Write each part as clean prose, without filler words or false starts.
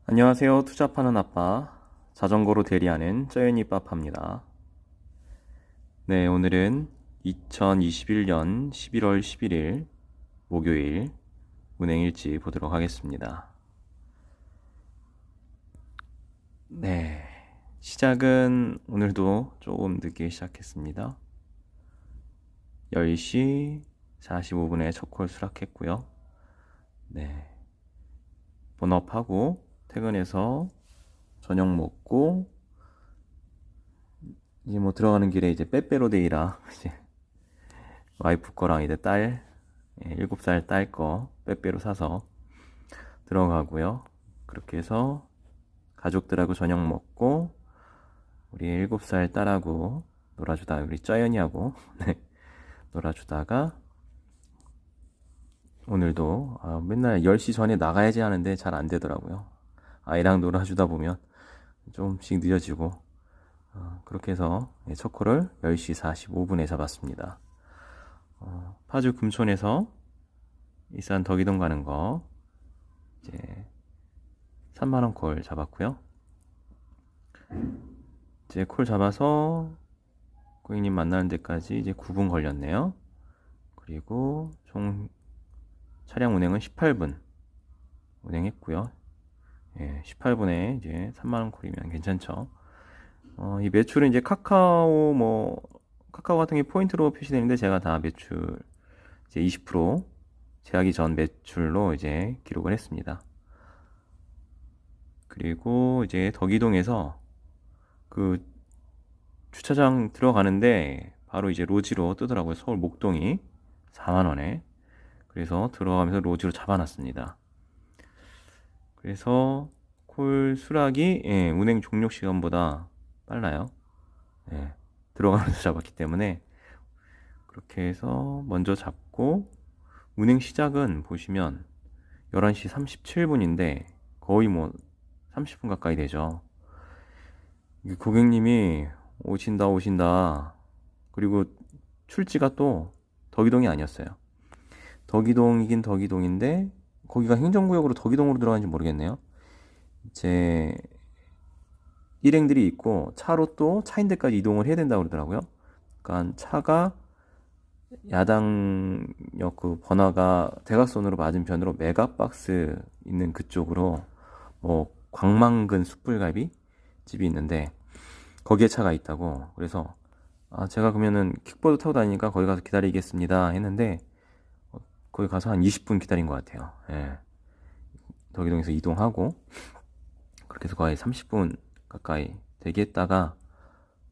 안녕하세요. 투자 파는 아빠, 자전거로 대리하는 쩌연이 빠파입니다. 네, 오늘은 2021년 11월 11일 목요일 운행일지 보도록 하겠습니다. 네, 시작은 오늘도 조금 늦게 시작했습니다. 10시 45분에 첫 콜 수락했고요. 네, 본업하고 퇴근해서 저녁 먹고 이제 뭐 들어가는 길에 이제 빼빼로데이라 이제 와이프 거랑 이제 딸 7살 딸 거 빼빼로 사서 들어가고요. 그렇게 해서 가족들하고 저녁 먹고 우리 7살 딸하고 놀아주다 우리 쩌연이하고 네, 놀아주다가 오늘도 맨날 10시 전에 나가야지 하는데 잘 안 되더라고요. 아이랑 놀아주다 보면 조금씩 늦어지고 그렇게 해서 첫 콜을 10시 45분에 잡았습니다. 파주 금촌에서 일산 덕이동 가는 거 이제 3만원 콜 잡았고요. 이제 콜 잡아서 고객님 만나는 데까지 이제 9분 걸렸네요. 그리고 총 차량 운행은 18분 운행했고요. 18분에 이제 3만원 콜이면 괜찮죠. 이 매출은 이제 카카오 같은 게 포인트로 표시되는데 제가 다 매출 이제 20% 제하기 전 매출로 이제 기록을 했습니다. 그리고 이제 덕이동에서 그 주차장 들어가는데 바로 이제 로지로 뜨더라고요. 서울 목동이 4만원에. 그래서 들어가면서 로지로 잡아놨습니다. 그래서 콜 수락이 운행 종료 시간보다 빨라요. 들어가면서 잡았기 때문에 그렇게 해서 먼저 잡고 운행 시작은 보시면 11시 37분인데 거의 뭐 30분 가까이 되죠. 고객님이 오신다. 그리고 출지가 또 덕이동이 아니었어요. 덕이동이긴 덕이동인데 거기가 행정구역으로 덕이동으로 들어가는지 모르겠네요. 이제 일행들이 있고 차로 또 차인대까지 이동을 해야 된다고 그러더라고요. 그러니까 차가 야당역 그 번화가 대각선으로 맞은편으로 메가박스 있는 그쪽으로 뭐 광만근 숯불갈비 집이 있는데 거기에 차가 있다고. 그래서 제가 그러면은 킥보드 타고 다니니까 거기 가서 기다리겠습니다 했는데 거기 가서 한 20분 기다린 것 같아요. 덕이동에서 이동하고 그렇게 해서 거의 30분 가까이 대기했다가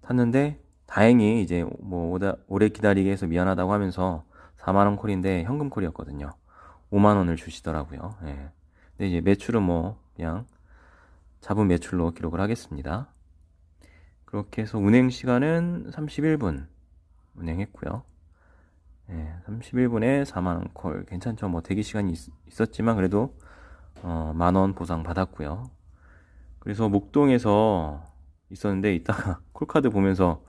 탔는데 다행히 이제 뭐 오래 기다리게 해서 미안하다고 하면서 4만원 콜인데 현금 콜이었거든요. 5만원을 주시더라고요. 근데 이제 매출은 뭐 그냥 잡은 매출로 기록을 하겠습니다. 그렇게 해서 운행 시간은 31분 운행했고요. 31분에 4만원 콜 괜찮죠. 뭐 대기 시간이 있었지만 그래도 만원 보상 받았고요. 그래서 목동에서 있었는데 이따가 콜카드 보면서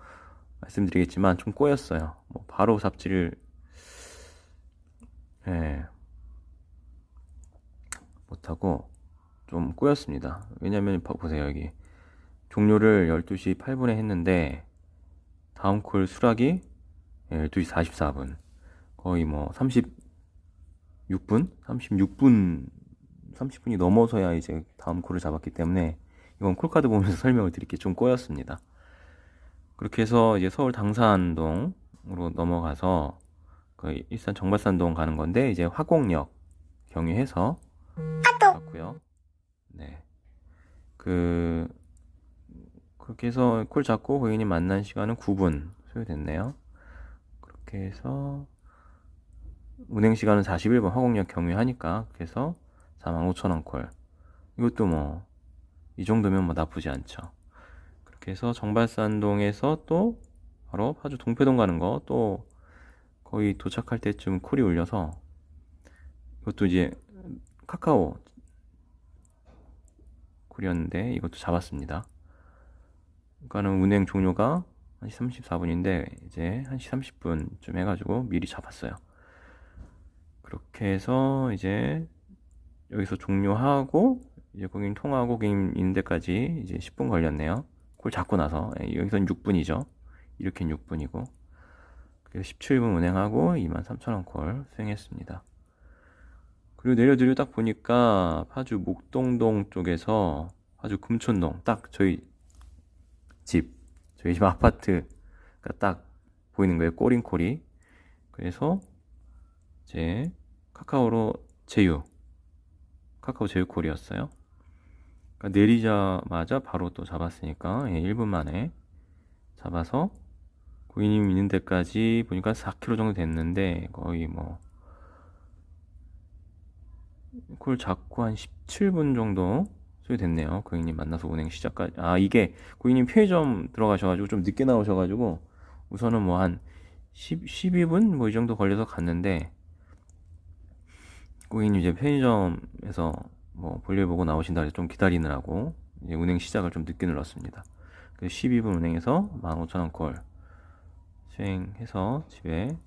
말씀드리겠지만 좀 꼬였어요. 뭐 바로 잡지를 못하고 좀 꼬였습니다. 왜냐면 보세요. 여기 종료를 12시 8분에 했는데 다음 콜 수락이 12시 44분 거의 뭐 30분이 넘어서야 이제 다음 콜을 잡았기 때문에 이건 콜카드 보면서 설명을 드릴게 좀 꼬였습니다. 그렇게 해서 이제 서울 당산동으로 넘어가서 그 일산 정발산동 가는 건데 이제 화곡역 경유해서 갔고요. 네. 그렇게 해서 콜 잡고 고객님 만난 시간은 9분 소요됐네요. 그렇게 해서 운행 시간은 41분 화곡역 경유하니까 그래서 45,000원 콜. 이것도 뭐 이 정도면 뭐 나쁘지 않죠. 그렇게 해서 정발산동에서 또 바로 파주 동패동 가는 거 또 거의 도착할 때쯤 콜이 울려서 이것도 이제 카카오 콜이었는데 이것도 잡았습니다. 그러니까는 운행 종료가 1시 34분인데 이제 1시 30분쯤 해가지고 미리 잡았어요. 그렇게 해서 이제 여기서 종료하고 이제 고객님 통화하고 고객님 있는 데까지 이제 10분 걸렸네요. 콜 잡고 나서. 여기선 6분이죠. 이렇게 6분이고. 그래서 17분 운행하고 23,000원 콜 수행했습니다. 그리고 내려드리고 딱 보니까 파주 목동동 쪽에서 파주 금촌동 딱 저희 집 아파트가 딱 보이는 거예요. 꼬린콜이. 그래서 제 카카오 제휴콜이었어요. 그러니까 내리자마자 바로 또 잡았으니까 1분 만에 잡아서 고객님 있는 데까지 보니까 4km 정도 됐는데 거의 뭐 콜 잡고 한 17분 정도 소요됐네요. 고객님 만나서 운행 시작까지. 이게 고객님 편의점 들어가셔가지고 좀 늦게 나오셔가지고 우선은 뭐 한 12분 뭐 이 정도 걸려서 갔는데 고객님 이제 편의점에서 뭐 볼일 보고 나오신다 해서 좀 기다리느라고 이제 운행 시작을 좀 늦게 눌렀습니다. 그래서 12분 운행해서 15,000원 콜 수행해서 집에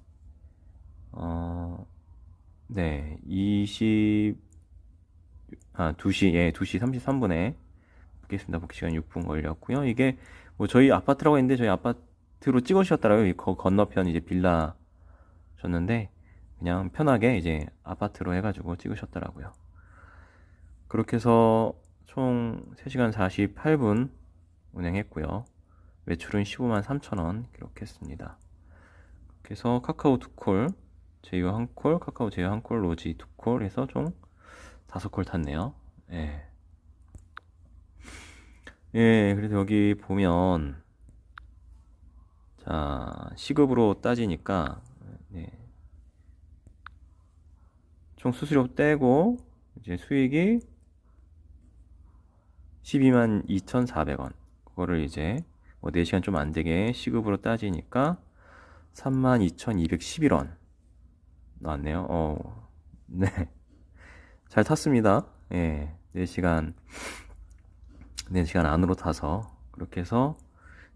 네, 2시 33분에 복귀했습니다. 복귀 시간 6분 걸렸고요. 이게 뭐 저희 아파트라고 했는데 저희 아파트로 찍으셨더라고요. 건너편 이제 빌라셨는데 그냥 편하게 이제 아파트로 해가지고 찍으셨더라고요. 그렇게 해서 총 3시간 48분 운행했고요. 매출은 15만 3천원 기록했습니다. 그래서 카카오 2콜, 제휴 1콜, 카카오 제휴 1콜, 로지 2콜 해서 총 5콜 tas네요. 그래서 여기 보면 자, 시급으로 따지니까 총 수수료 떼고 이제 수익이 12만 2,400원. 그거를 이제 뭐 4시간 좀 안 되게 시급으로 따지니까 32,211원 나왔네요. 네. 잘 탔습니다. 4시간 안으로 타서. 그렇게 해서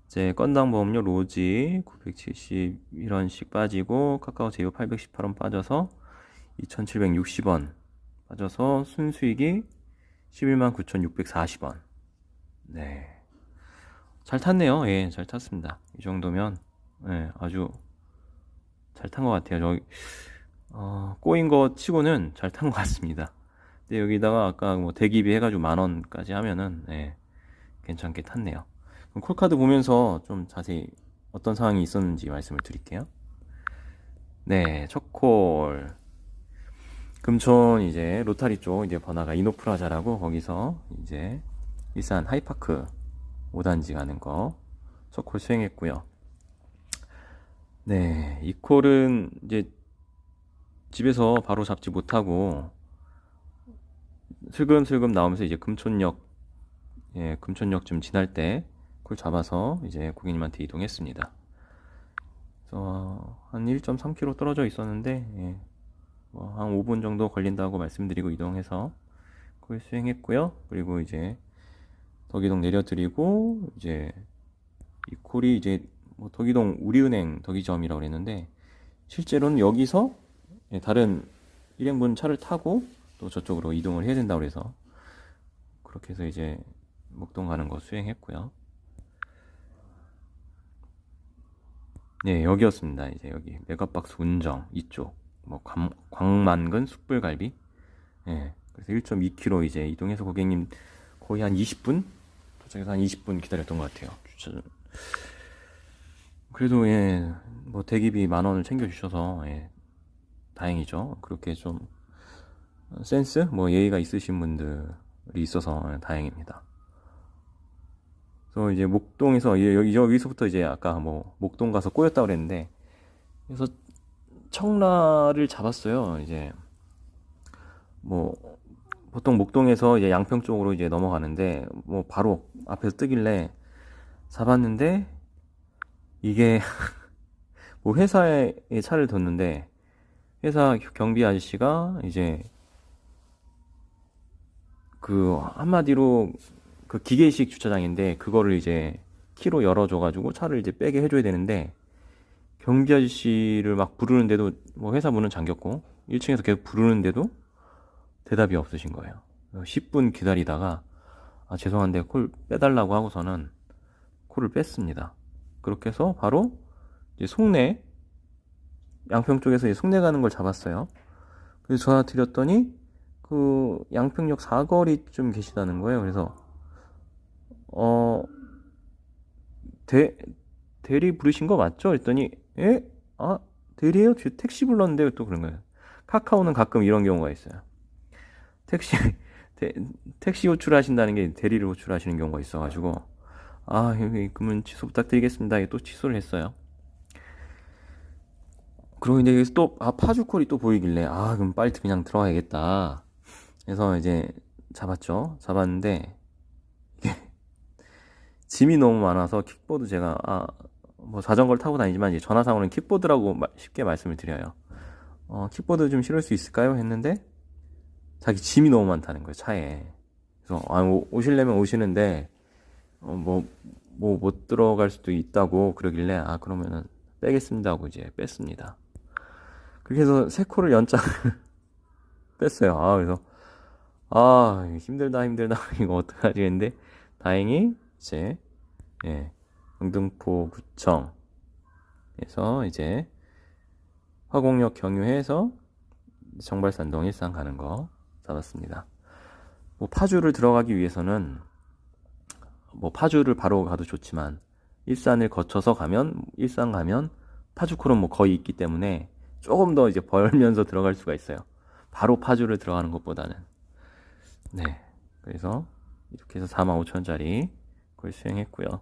이제 건당 보험료 로지 971원씩 빠지고 카카오 제휴 818원 빠져서 2,760원 빠져서 순수익이 11만 9,640원. 네. 잘 탔네요. 잘 탔습니다. 이 정도면 아주 잘 탄 것 같아요. 저기 꼬인 거 치고는 잘 탄 것 같습니다. 근데 여기다가 아까 뭐 대기비 해가지고 10,000원까지 하면은 괜찮게 탔네요. 그럼 콜카드 보면서 좀 자세히 어떤 상황이 있었는지 말씀을 드릴게요. 네, 첫 콜. 금촌 이제 로타리 쪽 이제 번화가 이노프라자라고 거기서 이제 일산 하이파크 5단지 가는 거 첫 콜 수행했고요. 네, 이 콜은 이제 집에서 바로 잡지 못하고 슬금슬금 나오면서 이제 금촌역쯤 지날 때 콜 잡아서 이제 고객님한테 이동했습니다. 그래서 한 1.3km 떨어져 있었는데 뭐 한 5분 정도 걸린다고 말씀드리고 이동해서 콜 수행했고요. 그리고 이제 덕이동 내려드리고 이제 이 콜이 이제 뭐 덕이동 우리은행 덕이점이라고 그랬는데 실제로는 여기서 다른 일행분 차를 타고 또 저쪽으로 이동을 해야 된다고 그래서 그렇게 해서 이제 목동 가는 거 수행했고요. 네, 여기였습니다. 이제 여기 메가박스 운정 이쪽 뭐 광만근 숯불갈비. 그래서 1.2km 이제 이동해서 고객님 거의 한 20분 도착해서 한 20분 기다렸던 것 같아요. 주차는. 그래도 뭐 대기비 10,000원을 챙겨주셔서 다행이죠. 그렇게 좀 센스 뭐 예의가 있으신 분들이 있어서 다행입니다. 그래서 이제 목동에서 여기서부터 이제 아까 뭐 목동 가서 꼬였다고 그랬는데 그래서 청라를 잡았어요. 이제 뭐 보통 목동에서 이제 양평 쪽으로 이제 넘어가는데 뭐 바로 앞에서 뜨길래 잡았는데 이게 뭐 회사에 차를 뒀는데 회사 경비 아저씨가 이제 그 한마디로 그 기계식 주차장인데 그거를 이제 키로 열어줘가지고 차를 이제 빼게 해줘야 되는데 경비 아저씨를 막 부르는데도 뭐 회사 문은 잠겼고 1층에서 계속 부르는데도 대답이 없으신 거예요. 10분 기다리다가 죄송한데 콜 빼달라고 하고서는 콜을 뺐습니다. 그렇게 해서 바로 이제 송내, 양평 쪽에서 이제 송내 가는 걸 잡았어요. 그래서 전화 드렸더니 그 양평역 사거리쯤 계시다는 거예요. 그래서 어 대리 부르신 거 맞죠? 그랬더니 에? 대리예요? 저 택시 불렀는데요. 또 그런 거예요. 카카오는 가끔 이런 경우가 있어요. 택시 택시 호출하신다는 게 대리를 호출하시는 경우가 있어가지고 그러면 취소 부탁드리겠습니다. 또 취소를 했어요. 그리고 이제 여기서 또 파주콜이 또 보이길래 그럼 빨리 그냥 들어가야겠다. 그래서 이제 잡았는데 이게 짐이 너무 많아서 킥보드 제가 뭐 자전거를 타고 다니지만 이제 전화상으로는 킥보드라고 쉽게 말씀을 드려요. 킥보드 좀 실을 수 있을까요? 했는데 자기 짐이 너무 많다는 거예요, 차에. 그래서 오시려면 오시는데 뭐 못 들어갈 수도 있다고 그러길래 그러면은 빼겠습니다 하고 이제 뺐습니다. 그렇게 해서 세 코를 연장을 뺐어요. 그래서 힘들다 이거 어떡하지 했는데 다행히 이제 영등포구청에서 이제 화곡역 경유해서 정발산동 일산 가는 거 잡았습니다. 뭐 파주를 들어가기 위해서는 뭐 파주를 바로 가도 좋지만 일산을 거쳐서 일산 가면 파주콜은 뭐 거의 있기 때문에 조금 더 이제 벌면서 들어갈 수가 있어요. 바로 파주를 들어가는 것보다는. 네. 그래서 이렇게 해서 45,000원짜리 그걸 수행했고요.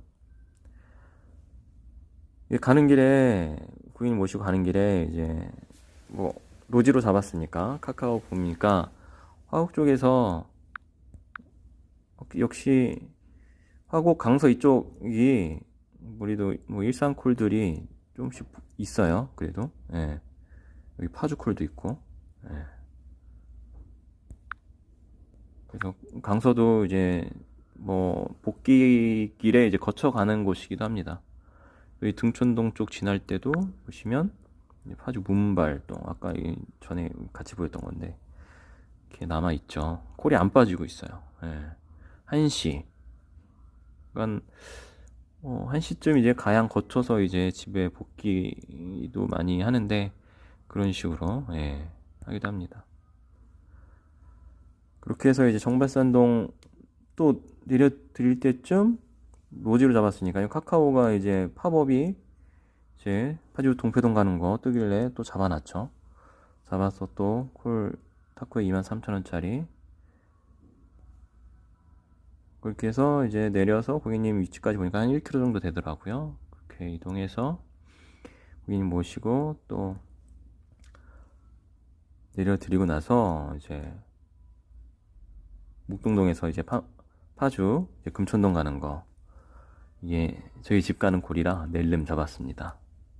가는 길에 고객님 모시고 가는 길에 이제 뭐 로지로 잡았으니까 카카오 보니까 화곡 쪽에서 역시 화곡 강서 이쪽이 우리도 뭐 일산 콜들이 조금씩 있어요. 그래도 여기 파주 콜도 있고 그래서 강서도 이제 뭐 복귀길에 이제 거쳐가는 곳이기도 합니다. 여기 등촌동 쪽 지날 때도 보시면 파주 문발동 아까 전에 같이 보였던 건데 이렇게 남아 있죠. 콜이 안 빠지고 있어요. 1시. 그러니까 1시쯤 이제 가양 거쳐서 이제 집에 복귀도 많이 하는데 그런 식으로 하기도 합니다. 그렇게 해서 이제 정발산동 또 내려드릴 때쯤 로지로 잡았으니까요. 카카오가 이제 팝업이 이제 파주 동패동 가는 거 뜨길래 또 잡아놨죠. 잡아서 또 콜 타코에 23,000원짜리 그렇게 해서 이제 내려서 고객님 위치까지 보니까 한 1km 정도 되더라고요. 그렇게 이동해서 고객님 모시고 또 내려드리고 나서 이제 묵동동에서 이제 파주 이제 금천동 가는 거 이게 저희 집 가는 콜이라 낼름 잡았습니다.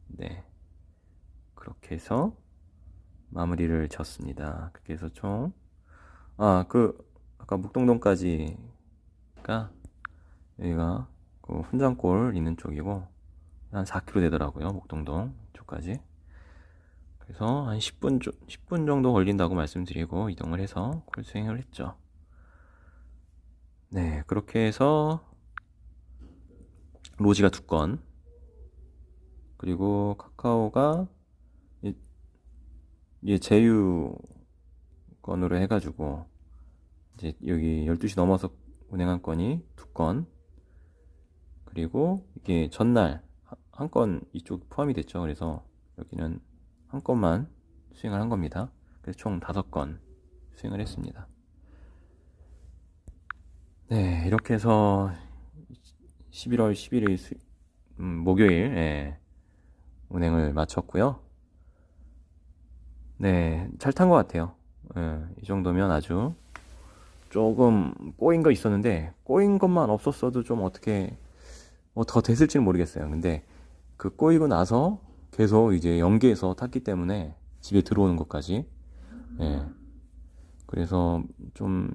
네. 그렇게 해서 마무리를 졌습니다. 그렇게 해서 총 아까 묵동동까지가 여기가 그 훈장골 있는 쪽이고 한 4km 되더라고요. 묵동동 쪽까지. 그래서 한 10분 정도 걸린다고 말씀드리고 이동을 해서 콜 수행을 했죠. 네, 그렇게 해서 로지가 2건 그리고 카카오가 이제 제휴 건으로 해가지고 이제 여기 12시 넘어서 운행한 건이 2건 그리고 이게 전날 한 건 이쪽 포함이 됐죠. 그래서 여기는 한 건만 수행을 한 겁니다. 그래서 총 5건 수행을 했습니다. 네, 이렇게 해서 11월 11일 목요일 운행을 마쳤고요. 네, 잘 탄 것 같아요. 이 정도면 아주 조금 꼬인 거 있었는데 꼬인 것만 없었어도 좀 어떻게 더 됐을지는 모르겠어요. 근데 그 꼬이고 나서 계속 이제 연계해서 탔기 때문에 집에 들어오는 것까지 그래서 좀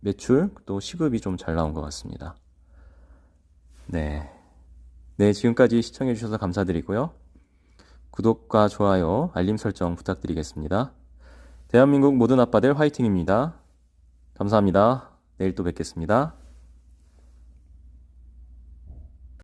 매출 또 시급이 좀 잘 나온 것 같습니다. 네, 지금까지 시청해 주셔서 감사드리고요. 구독과 좋아요, 알림 설정 부탁드리겠습니다. 대한민국 모든 아빠들 화이팅입니다. 감사합니다. 내일 또 뵙겠습니다.